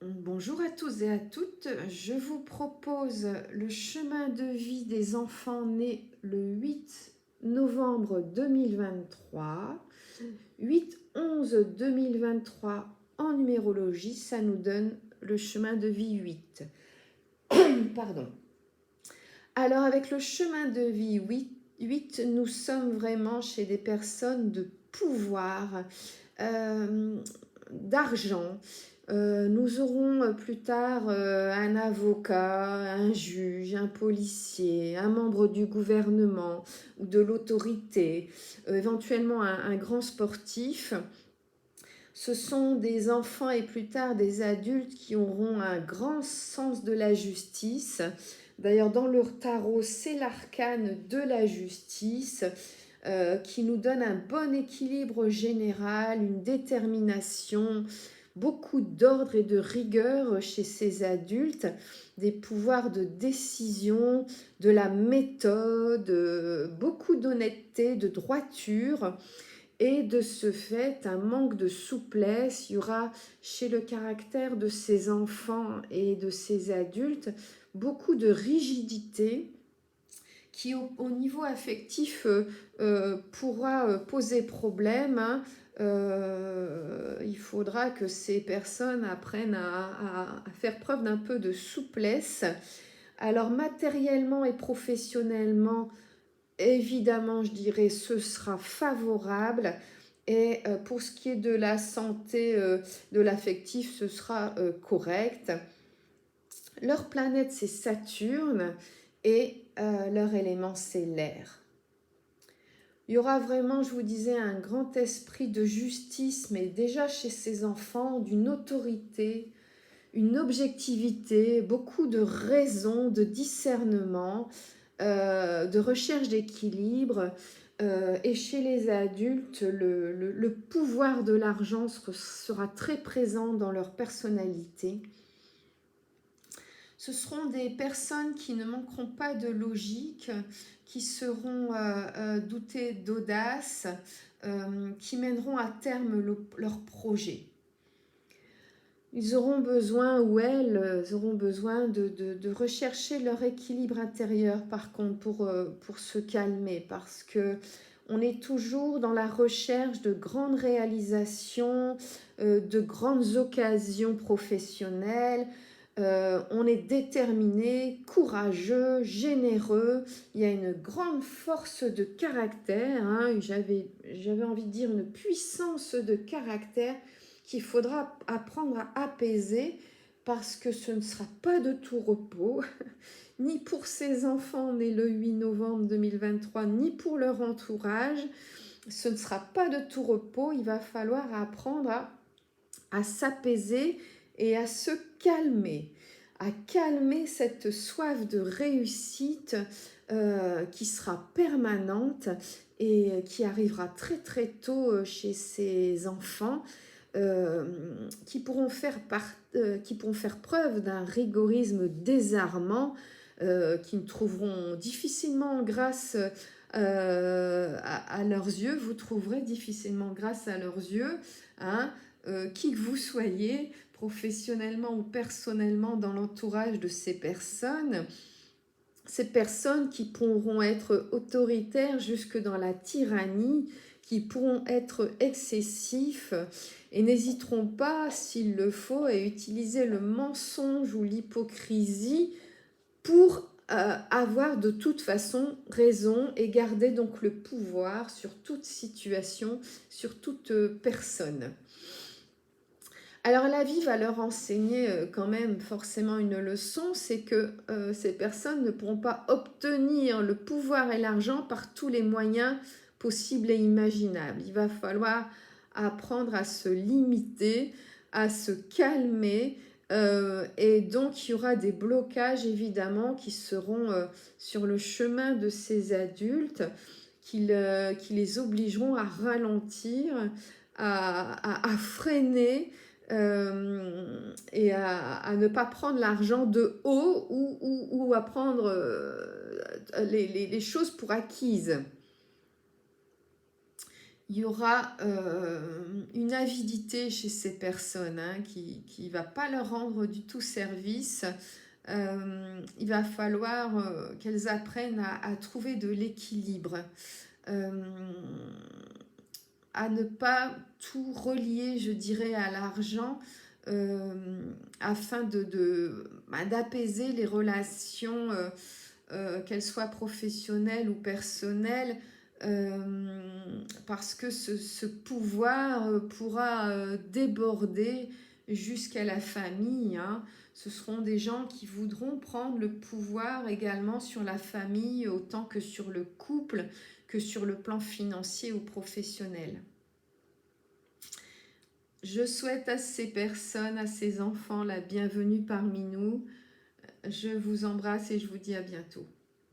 Bonjour à tous et à toutes. Je vous propose le chemin de vie des enfants nés le 8 novembre 2023. 8-11-2023 en numérologie, ça nous donne le chemin de vie 8. Pardon. Alors avec le chemin de vie 8, nous sommes vraiment chez des personnes de pouvoir, d'argent. Nous aurons plus tard un avocat, un juge, un policier, un membre du gouvernement ou de l'autorité, éventuellement un grand sportif. Ce sont des enfants et plus tard des adultes qui auront un grand sens de la justice. D'ailleurs, dans leur tarot, c'est l'arcane de la justice qui nous donne un bon équilibre général, une détermination, beaucoup d'ordre et de rigueur chez ces adultes, des pouvoirs de décision, de la méthode, beaucoup d'honnêteté, de droiture. Et de ce fait, un manque de souplesse, il y aura chez le caractère de ces enfants et de ces adultes beaucoup de rigidité qui au niveau affectif pourra poser problème. Il faudra que ces personnes apprennent à faire preuve d'un peu de souplesse. Alors matériellement et professionnellement, évidemment, je dirais, ce sera favorable. Et pour ce qui est de la santé, de l'affectif, ce sera correct. Leur planète, c'est Saturne et leur élément, c'est l'air. Il y aura vraiment, je vous disais, un grand esprit de justice, mais déjà chez ces enfants, d'une autorité, une objectivité, beaucoup de raison, de discernement, de recherche d'équilibre. Et chez les adultes, le pouvoir de l'argent sera très présent dans leur personnalité. Ce seront des personnes qui ne manqueront pas de logique, qui seront dotées d'audace, qui mèneront à terme leur projet. Ils auront besoin, ou elles auront besoin de rechercher leur équilibre intérieur, par contre, pour se calmer, parce que on est toujours dans la recherche de grandes réalisations, de grandes occasions professionnelles. On est déterminé, courageux, généreux. Il y a une grande force de caractère, hein. J'avais envie de dire une puissance de caractère qu'il faudra apprendre à apaiser parce que ce ne sera pas de tout repos, ni pour ces enfants nés le 8 novembre 2023, ni pour leur entourage. Ce ne sera pas de tout repos, il va falloir apprendre à s'apaiser et à se calmer, à calmer cette soif de réussite qui sera permanente et qui arrivera très très tôt chez ces enfants. Qui pourront faire preuve d'un rigorisme désarmant, qui ne trouveront difficilement grâce à leurs yeux, vous trouverez difficilement grâce à leurs yeux, hein, qui que vous soyez, professionnellement ou personnellement dans l'entourage de ces personnes qui pourront être autoritaires jusque dans la tyrannie, qui pourront être excessifs et n'hésiteront pas, s'il le faut, à utiliser le mensonge ou l'hypocrisie pour avoir de toute façon raison et garder donc le pouvoir sur toute situation, sur toute personne. Alors la vie va leur enseigner quand même forcément une leçon, c'est que ces personnes ne pourront pas obtenir le pouvoir et l'argent par tous les moyens possibles et imaginables. Il va falloir apprendre à se limiter, à se calmer, et donc il y aura des blocages évidemment qui seront sur le chemin de ces adultes qui les obligeront à ralentir, à freiner, et à ne pas prendre l'argent de haut ou à prendre les choses pour acquises. Il y aura une avidité chez ces personnes hein, qui ne va pas leur rendre du tout service. Il va falloir qu'elles apprennent à trouver de l'équilibre, euh, à ne pas tout relier, je dirais, à l'argent, euh, afin d'apaiser les relations, qu'elles soient professionnelles ou personnelles, parce que ce pouvoir pourra déborder jusqu'à la famille. Hein. Ce seront des gens qui voudront prendre le pouvoir également sur la famille, autant que sur le couple, que sur le plan financier ou professionnel. Je souhaite à ces personnes, à ces enfants, la bienvenue parmi nous. Je vous embrasse et je vous dis à bientôt.